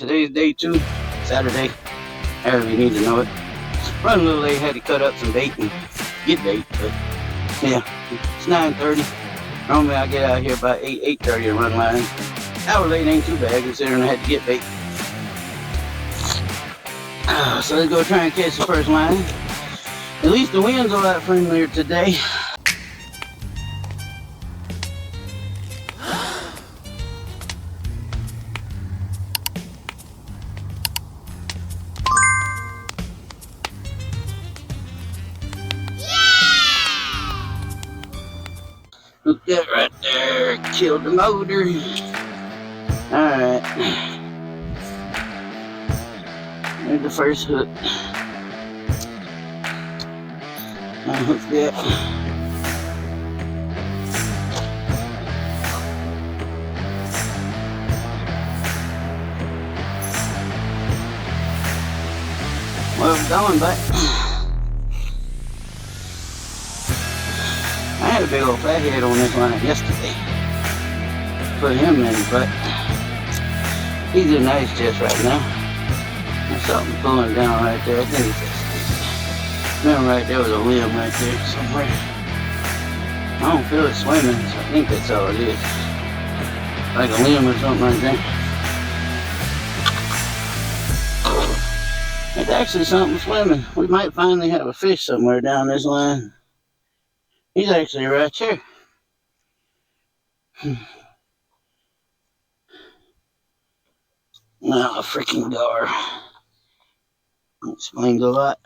Today's day 2, Saturday, however you need to know it. Running a little late, had to cut up some bait and get bait, but yeah, it's 9:30. Normally I get out here about 8:30 and run line. Hour late ain't too bad considering I had to get bait. So let's go try and catch the first line. At least the wind's a lot friendlier today. Look that right there, killed the motor. Alright. There's the first hook. Unhook that. Well, it's going back. I had a big old fathead on this line yesterday. Put him in, but he's in ice chest right now. There's something pulling down right there. I think it's just, remember right there was a limb right there somewhere. I don't feel it swimming, so I think that's all it is. Like a limb or something right there. It's actually something swimming. We might finally have a fish somewhere down this line. He's actually right here. Oh, freaking gar. Explains a lot.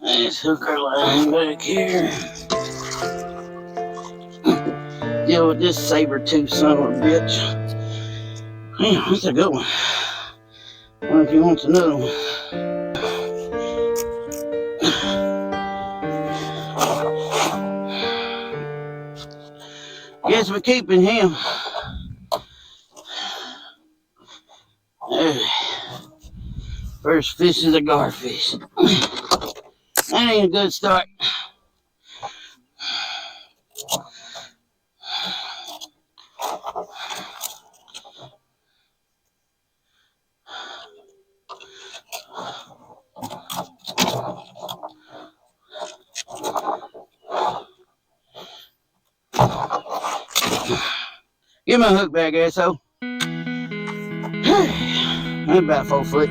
Nice hooker line back here. Deal with this saber-tooth son of a bitch. Damn, that's a good one. I wonder if he wants another one. Guess we're keeping him. First fish is a garfish. That ain't a good start. Give me a hook back, asshole. I'm about 4 foot.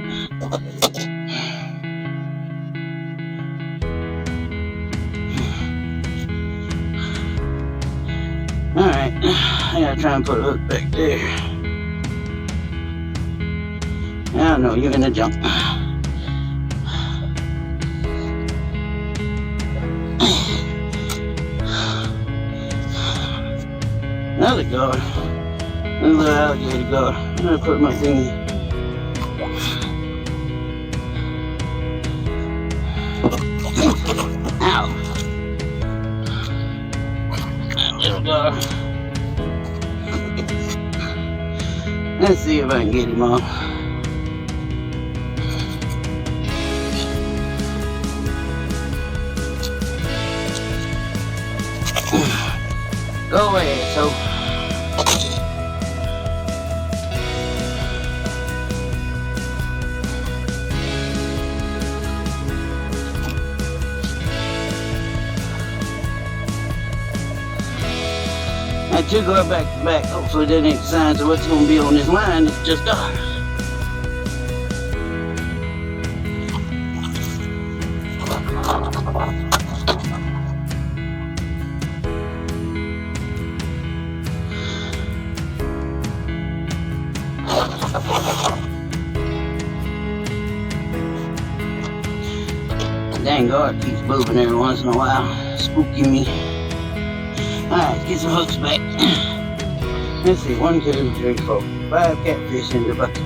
Alright, I gotta try and put a hook back there. I know you're in the junk. Another gar. Another alligator gar. I'm gonna put my thing. Ow. That little gar. Let's see if I can get him off. Go away, asshole. I had 2 gar back to back. Hopefully that ain't signs of what's gonna be on this line. It's just dark. Dang guard keeps moving every once in a while, spooking me. Alright, let's get some hooks back. Let's see, 1, 2, 3, 4, 5 catfish in the bucket.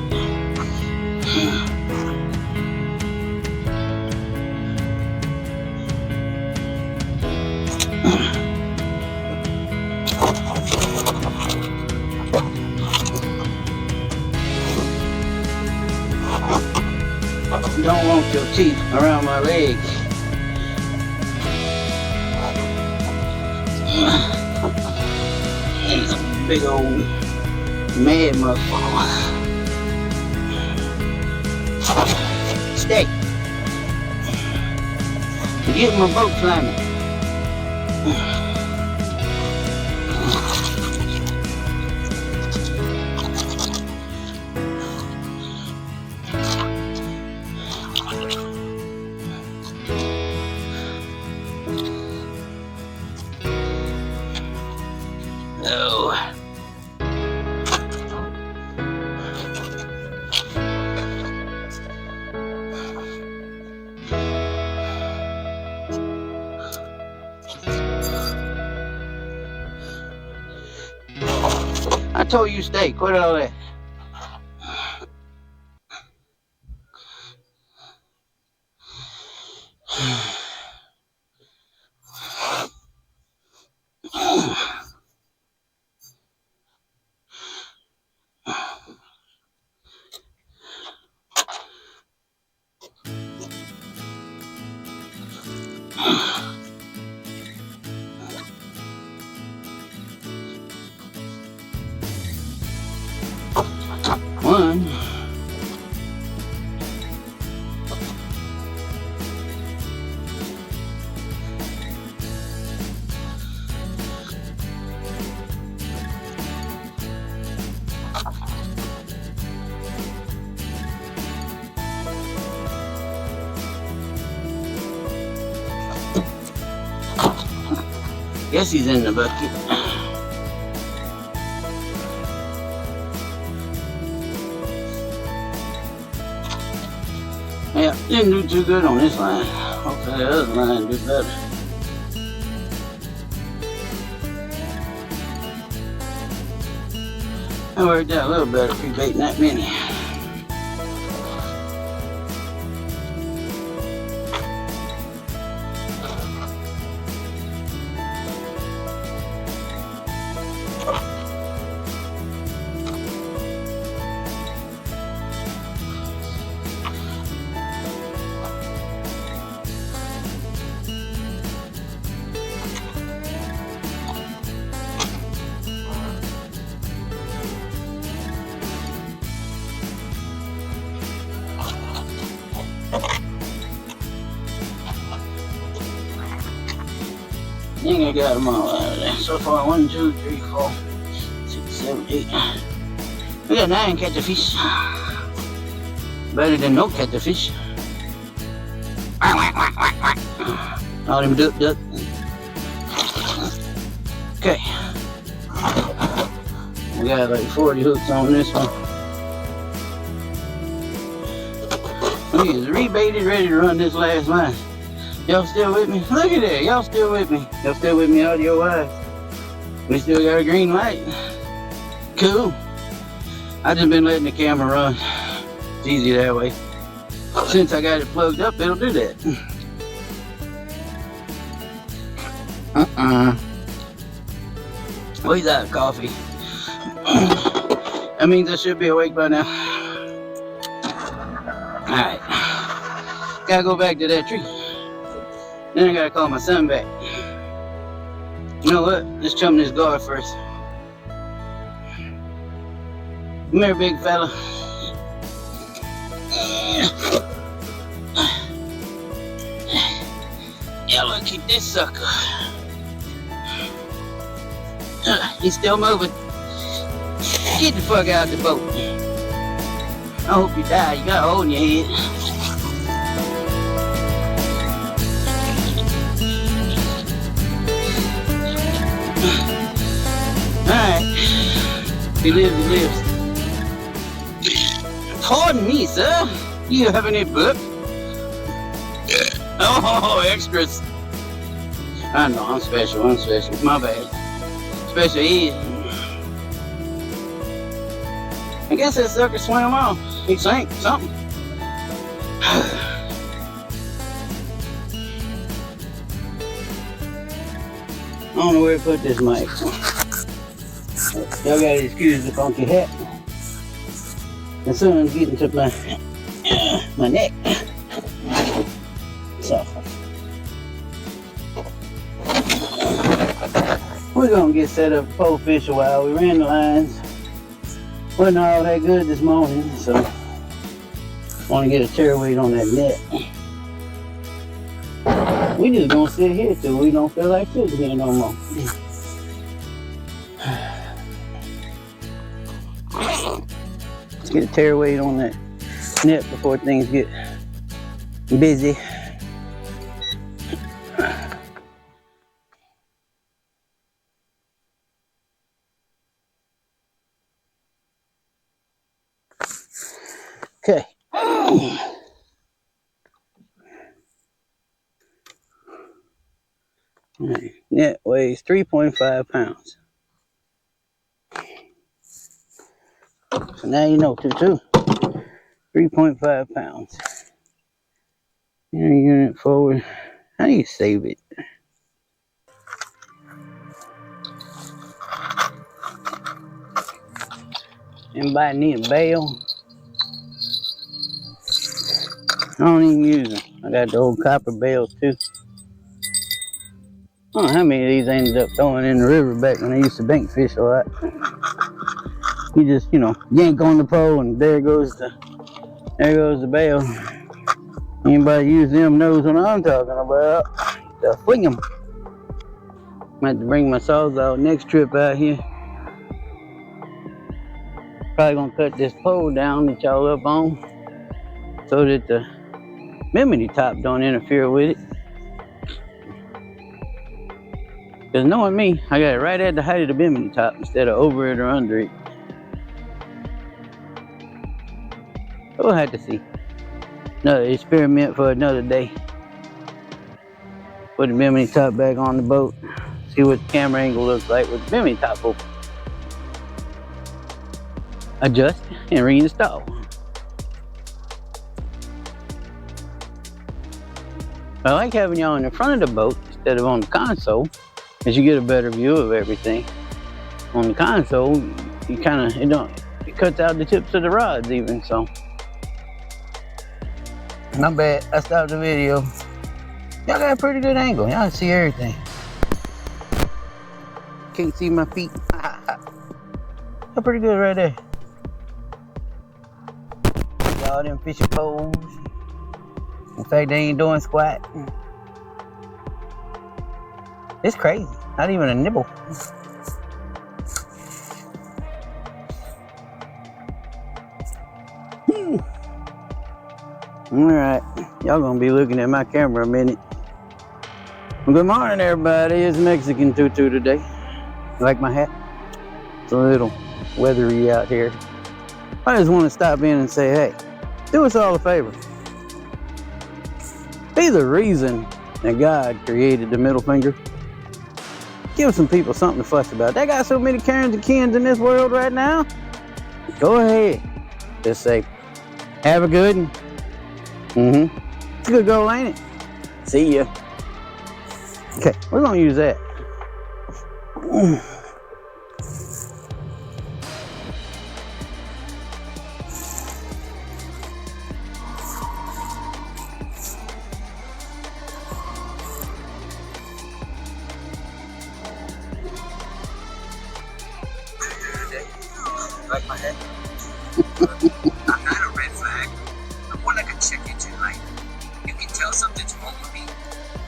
You don't want your teeth around my legs. He's a big old mad motherfucker. Stay. Get my boat climbing. No. I told you stay. Quit all that. One. Guess he's in the bucket. Yeah, didn't do too good on this line. Hopefully the other line do better. That worked out a little better pre-baiting that many. I think I got them all out of there. So far, 1, 2, 3, 4, 6, 7, 8. We got 9 catfish. Better than no catfish. All them duck. Okay. We got like 40 hooks on this one. We is rebaited, ready to run this last line. Y'all still with me? Look at that. Y'all still with me. Y'all still with me audio wise. We still got a green light. Cool. I just been letting the camera run. It's easy that way. Since I got it plugged up, it'll do that. Well, he's out of coffee. That means I should be awake by now. Alright. Gotta go back to that tree. Then I gotta call my son back. You know what? Let's chum this guard first. Come here, big fella. Yeah, look at this sucker. He's still moving. Get the fuck out of the boat. I hope you die. You got a hole in your head. Alright. If he lives, he lives. Pardon me, sir. You have any book? Oh, extras. I know, I'm special. My bad. Special Ed. I guess that sucker swam off. He sank something. I don't know where to put this mic. Y'all gotta excuse the funky hat. The sun's getting to my neck. So. We're gonna get set up to pole fish a while. We ran the lines. Wasn't all that good this morning, so want to get a tear weight on that net. We just gonna sit here till we don't feel like sitting here no more. Let's get a tear weight on that net before things get busy. Okay. Right. Net weighs 3.5 pounds. So now you know, 3.5 pounds. Unit forward. How do you save it? Anybody need a bail? I don't even use them. I got the old copper bales too. I don't know how many of these I ended up throwing in the river back when I used to bank fish a lot. You just, yank on the pole and there goes the bail. Anybody use them knows what I'm talking about. Just fling them. I have to bring my sawzall next trip out here. Probably gonna cut this pole down that y'all up on so that the bimini top don't interfere with it. Cause knowing me, I got it right at the height of the bimini top instead of over it or under it. We'll have to see. Another experiment for another day. Put the bimini top back on the boat. See what the camera angle looks like with the bimini top open. Adjust and reinstall. I like having y'all in the front of the boat instead of on the console, as you get a better view of everything. On the console, you it cuts out the tips of the rods even, so. Not bad, I stopped the video. Y'all got a pretty good angle, y'all see everything. Can't see my feet. That's pretty good right there. Y'all them fishing poles. In fact, they ain't doing squat. It's crazy, not even a nibble. Alright, y'all gonna be looking at my camera a minute. Well, good morning everybody, it's Mexican Tutu today. You like my hat? It's a little weathery out here. I just want to stop in and say, hey, do us all a favor. Be the reason that God created the middle finger. Give some people something to fuss about. They got so many Karens and Kens in this world right now. Go ahead. Just say, have a good one. It's a good goal, ain't it? See ya. Okay, we're gonna use that. Like my head. I'm not a red flag. I'm more like a check engine light. You can tell something's wrong with me,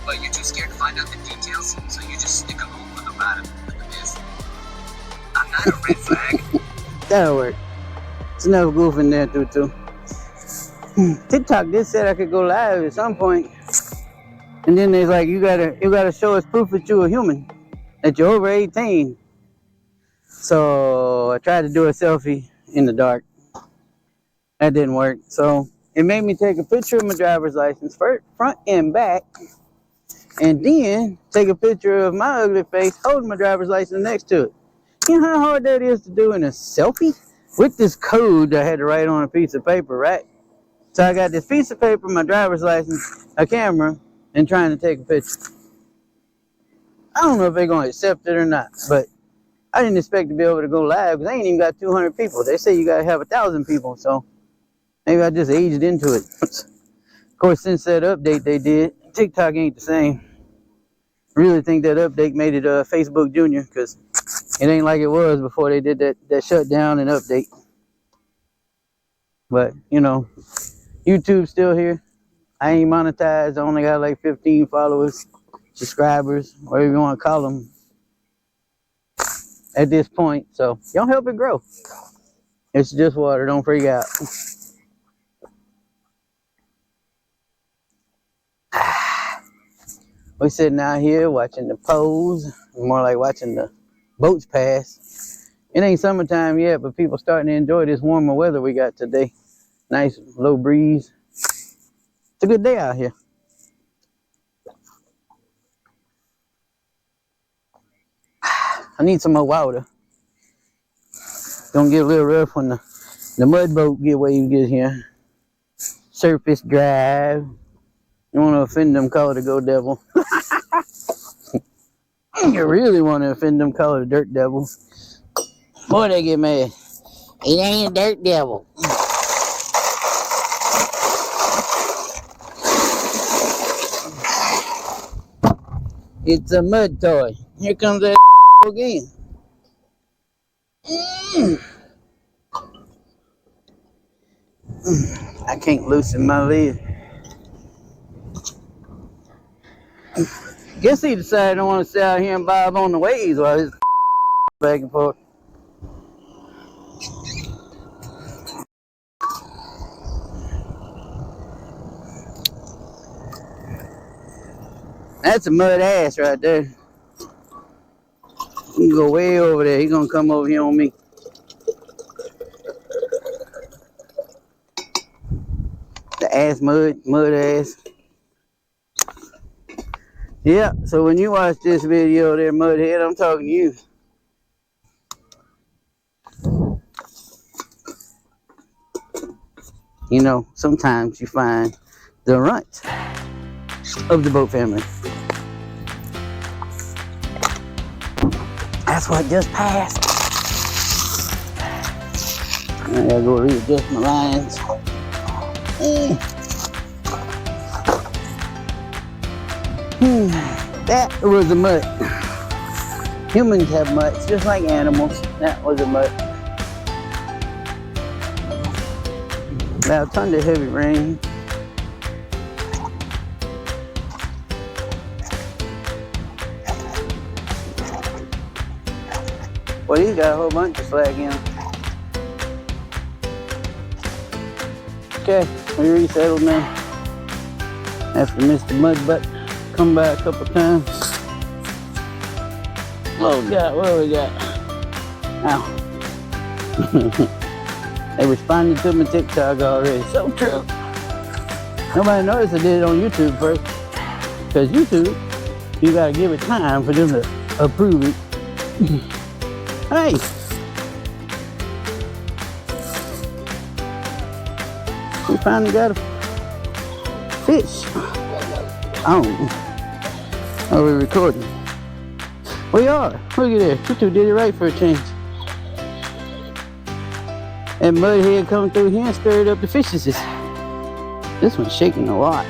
but you're too scared to find out the details, so you just stick along with the ride with the biz. I'm not a red flag. That'll work. It's enough goofing there, Tutu. TikTok did say I could go live at some point, and then they're like, you gotta show us proof that you're a human, that you're over 18. So I tried to do a selfie in the dark. That didn't work. So it made me take a picture of my driver's license, front and back, and then take a picture of my ugly face holding my driver's license next to it. You know how hard that is to do in a selfie? With this code I had to write on a piece of paper, right? So I got this piece of paper, my driver's license, a camera, and trying to take a picture. I don't know if they're going to accept it or not, but I didn't expect to be able to go live because I ain't even got 200 people. They say you got to have 1,000 people, so maybe I just aged into it. Of course, since that update they did, TikTok ain't the same. Really think that update made it Facebook Junior, because it ain't like it was before they did that shutdown and update. But you know, YouTube's still here. I ain't monetized. I only got like 15 followers, subscribers, whatever you want to call them at this point. So y'all help it grow. It's just water. Don't freak out. We sitting out here watching the poles. More like watching the boats pass. It ain't summertime yet, but people starting to enjoy this warmer weather we got today. Nice low breeze. It's a good day out here. I need some more water. Gonna get a little rough when the mud boat get where you get here. Surface drive. You want to offend them, call it a go devil. You really want to offend them, call it a dirt devil. Boy, they get mad. It ain't a dirt devil. It's a mud toy. Here comes that again. I can't loosen my lid. Guess he decided I want to sit out here and bob on the waves while his back and forth. That's a mud ass right there. You can go way over there. He's gonna come over here on me. The ass mud ass. Yeah, so when you watch this video there, Mudhead, I'm talking to you. You know, sometimes you find the runt of the boat family. That's what just passed. I gotta go readjust my lines. That was a mutt. Humans have mutts, just like animals. That was a mutt. Loud thunder, heavy rain. Well, he's got a whole bunch of slack in him. Okay, we resettled now. After Mr. Mudbutt come by a couple times. Oh God, what do we got? Ow. They responded to my TikTok already. So true. Nobody noticed I did it on YouTube first. Because YouTube, you gotta give it time for them to approve it. Hey! We finally got a fish. Oh. Are we recording? We are. Look at that. You two did it right for a change. And Mudhead come through here and stirred up the fishes. This one's shaking a lot.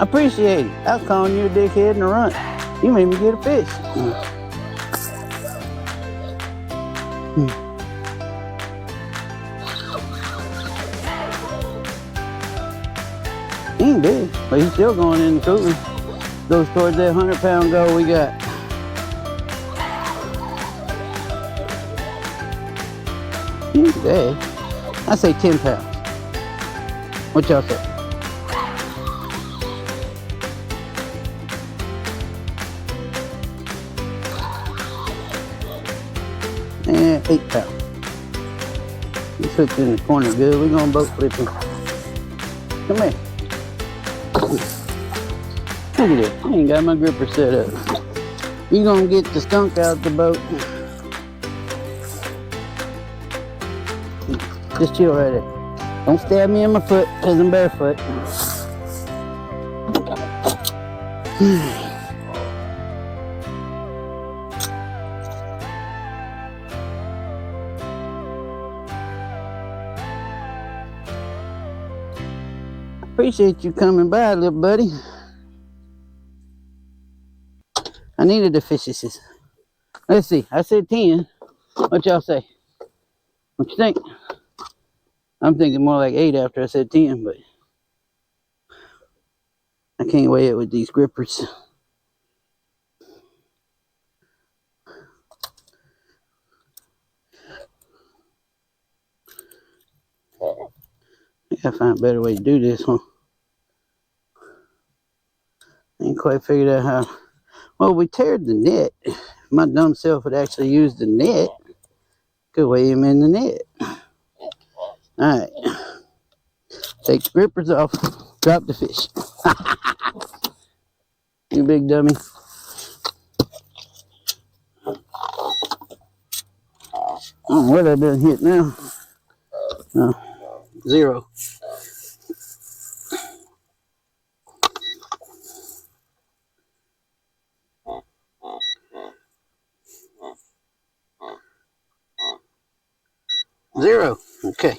I appreciate it. I was calling you a dickhead and a runt. You made me get a fish. He ain't big, but he's still going in the cooler. Goes towards that 100-pound goal we got. He ain't big. I say 10 pounds. What y'all say? And 8 pounds. He's hooked in the corner good. We're gonna boat flip him. Come here. Look at that. I ain't got my gripper set up. You gonna get the skunk out the boat. Just chill right there. Don't stab me in my foot because I'm barefoot. Appreciate you coming by, little buddy. I needed the fishes. Let's see. I said 10. What y'all say? What you think? I'm thinking more like 8 after I said 10, but I can't weigh it with these grippers. I gotta find a better way to do this, huh? Ain't quite figured out how. Well, we teared the net. If my dumb self would actually use the net, could weigh him in the net. Alright. Take the grippers off. Drop the fish. You big dummy. I don't know what I done hit now. 0. Zero. Okay.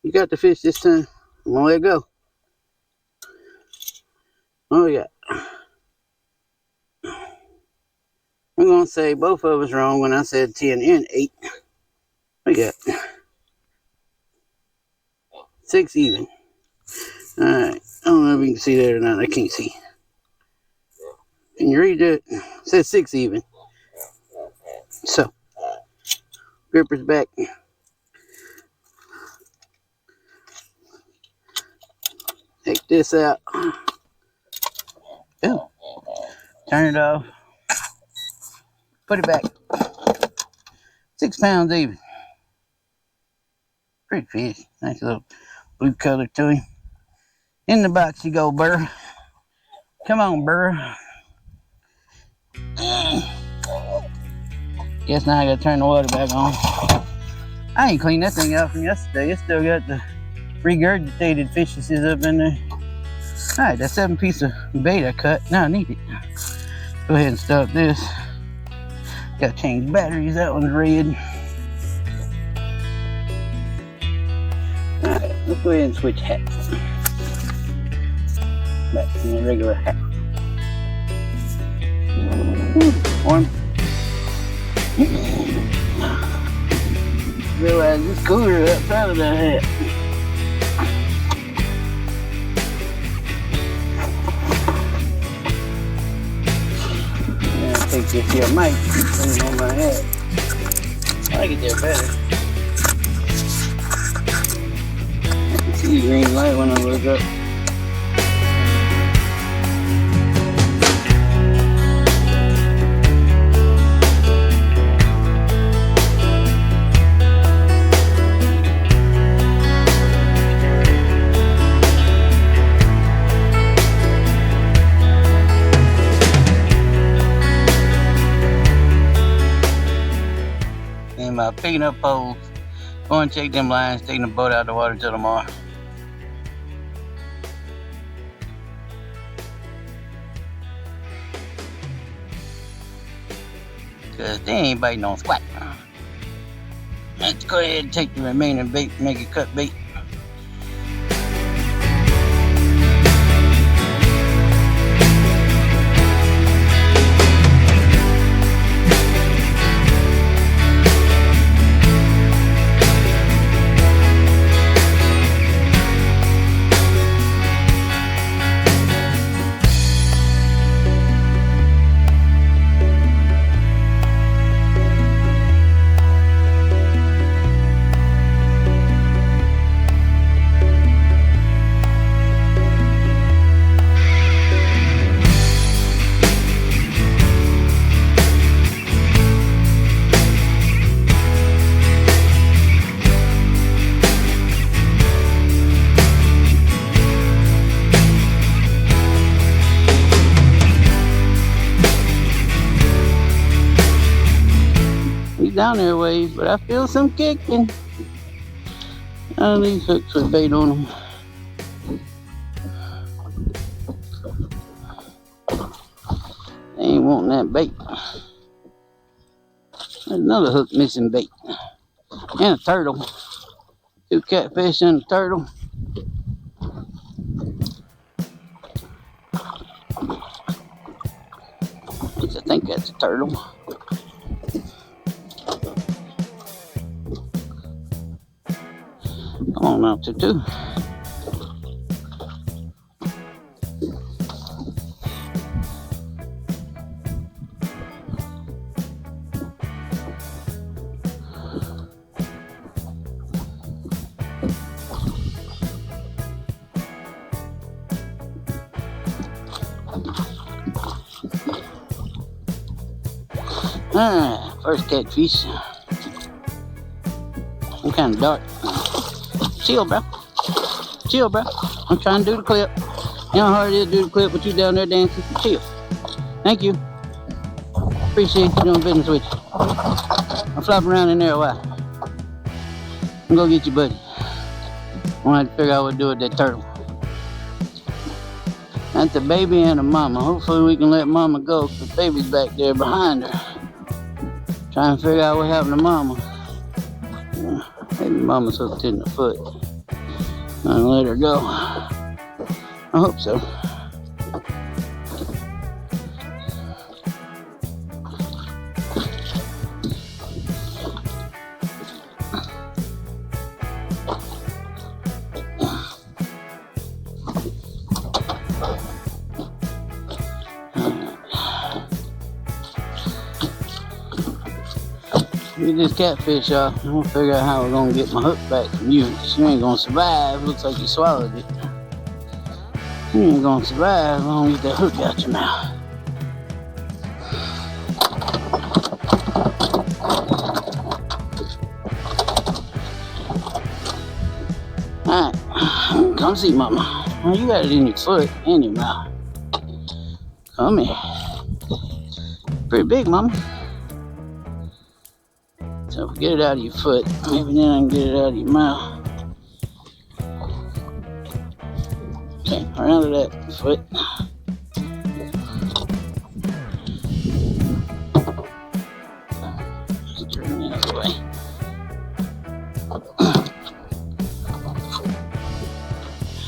You got the fish this time. I'm gonna let it go. What we got? I'm gonna say both of us wrong when I said 10 and 8. We got 6 even. Alright. I don't know if you can see that or not. I can't see. Can you read that? It says 6 even. So, gripper's back. Take this out. Ooh. Turn it off. Put it back. 6 pounds even. Pretty fish. Nice little blue color to him. In the box you go, Burr. Come on, Burr. Guess now I gotta turn the water back on. I ain't cleaned that thing out from yesterday. It still got the regurgitated fishes up in there. Alright, that 7 piece of bait I cut. Now I need it. Go ahead and stop this. Gotta change batteries. That one's red. Alright, let's go ahead and switch hats. Back to my regular hat. Warm. Realize it's cooler outside of that hat. Yeah, I'll take this here mic, put it on my head. I like it there better. I can see the green light when I look up. Picking up poles, going to check them lines, taking the boat out of the water till tomorrow. Cause they ain't biting on squat. Let's go ahead and take the remaining bait, make it cut bait. Down there a ways, but I feel some kicking. Oh, these hooks with bait on them. They ain't wanting that bait. There's another hook missing bait. And a turtle. 2 catfish and a turtle. At least I think that's a turtle. Come on now, Tutu. First catfish. I'm kind of dark. Chill, bro. Chill, bro. I'm trying to do the clip. You know how hard it is to do the clip with you down there dancing? Chill. Thank you. Appreciate you doing business with you. I'm flopping around in there a while. I'm gonna get you, buddy. I'm gonna have to figure out what to do with that turtle. That's a baby and a mama. Hopefully we can let mama go because the baby's back there behind her. Trying to figure out what happened to mama. Maybe mama's hooked in the foot. I'm gonna let her go. I hope so. Get this catfish off. I'm gonna figure out how we're gonna get my hook back from you. You ain't gonna survive. Looks like you swallowed it. You ain't gonna survive. I don't get that hook out your mouth. Alright, come see mama. Oh, you got it in your foot and your mouth. Come here. Pretty big, mama. So if we get it out of your foot, maybe then I can get it out of your mouth. Okay, around to that foot. Just turn the other way.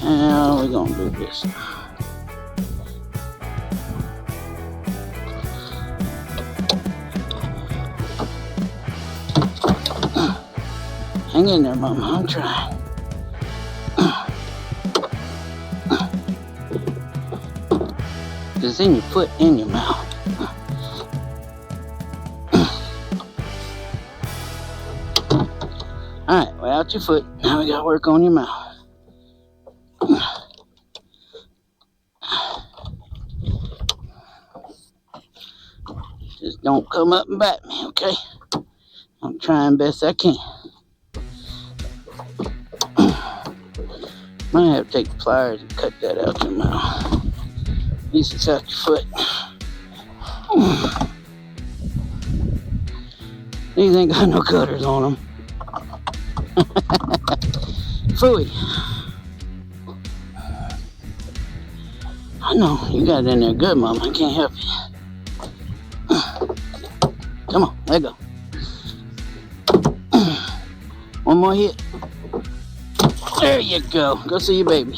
How are we gonna do this? Hang in there, mama. I'm trying. It's in your foot and your mouth. Alright, well, out your foot. Now we gotta work on your mouth. Just don't come up and bite me, okay? I'm trying best I can. Might have to take the pliers and cut that out your mouth. At least it's out your foot. These ain't got no cutters on them. Phooey. I know, you got it in there good, mama. I can't help you. Come on, let go. One more hit. There you go. Go see your baby.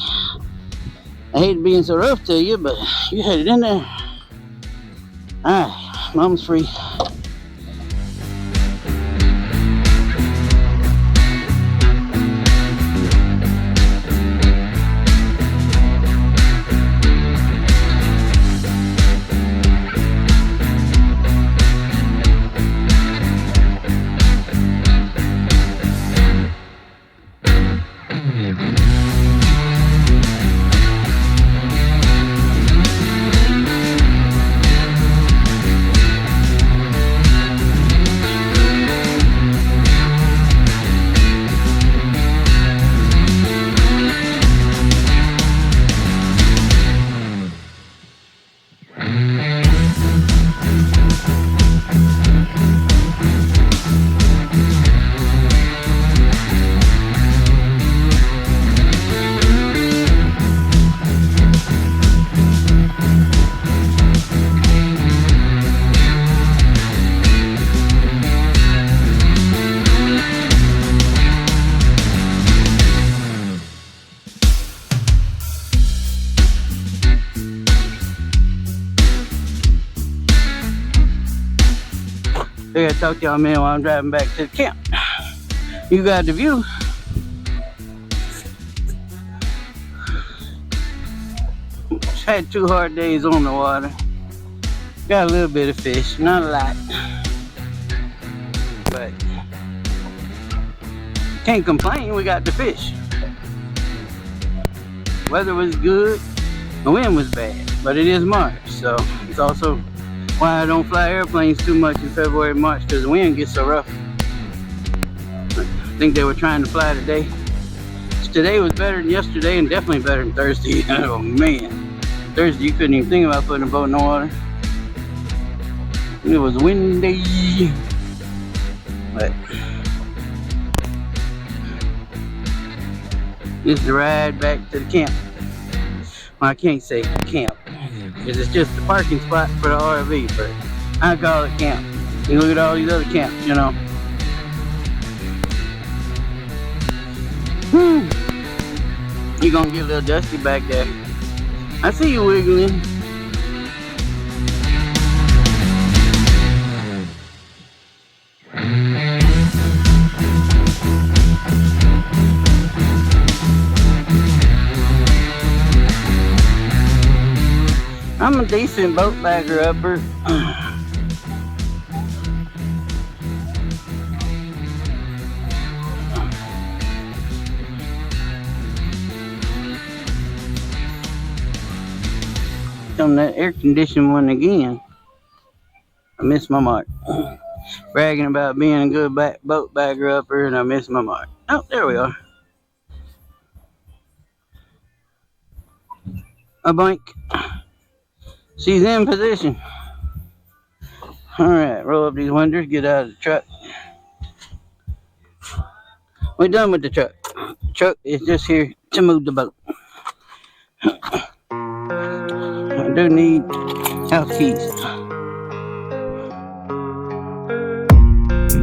I hate being so rough to you, but you had it in there. Alright, mom's free. I gotta talk to y'all man while I'm driving back to the camp. You got the view. Had 2 hard days on the water. Got a little bit of fish, not a lot. But can't complain, we got the fish. Weather was good, the wind was bad, but it is March, so it's also why I don't fly airplanes too much in February, March, because the wind gets so rough. I think they were trying to fly today. Today was better than yesterday and definitely better than Thursday. Oh man, Thursday you couldn't even think about putting a boat in the water. It was windy, but this is the ride back to the camp. Well, I can't say camp, because it's just the parking spot for the RV, but I call it camp. You look at all these other camps, you know. You're gonna get a little dusty back there. I see you wiggling. I'm a decent boat bagger upper. On that air conditioned one again. I missed my mark. Bragging about being a good boat bagger upper, and I missed my mark. Oh, there we are. A boink. She's in position. Alright, roll up these windows, get out of the truck. We're done with the truck. The truck is just here to move the boat. I do need house keys.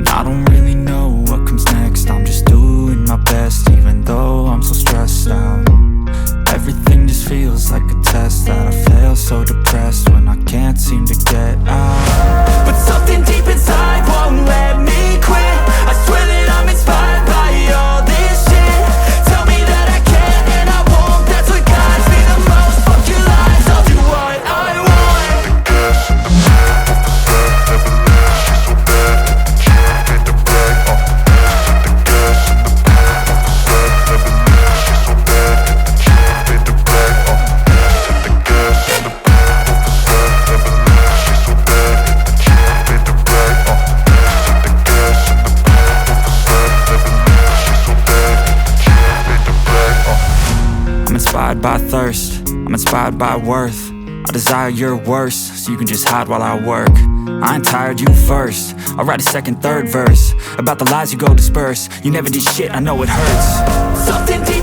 I don't really know what comes next. I'm just doing my best, even though I'm so stressed out. Everything just feels like a test that I fail, so depressed when I can't seem to get out. But something deep inside won't let me quit. I swear that I'm inspired by all this shit. Tell me that I can and I won't. That's what guides me the most. Fuck your lies, I'll do what I want. The gas in the back of the bed, never leave. She's so bad at the gym, hit the brag. The gas in the back of the bed, never leave. She's so bad at the gym, hit the brag. The gas in the back of the bed, never leave. She's so bad at the gym, hit the brag. The gas in the back of the bed, never leave. She's so bad at the gym, hit the brag. I'm inspired by thirst, I'm inspired by worth. I desire your worst, so you can just hide while I work. I ain't tired, you first. I'll write a second, third verse about the lies you go disperse. You never did shit, I know it hurts. Something deep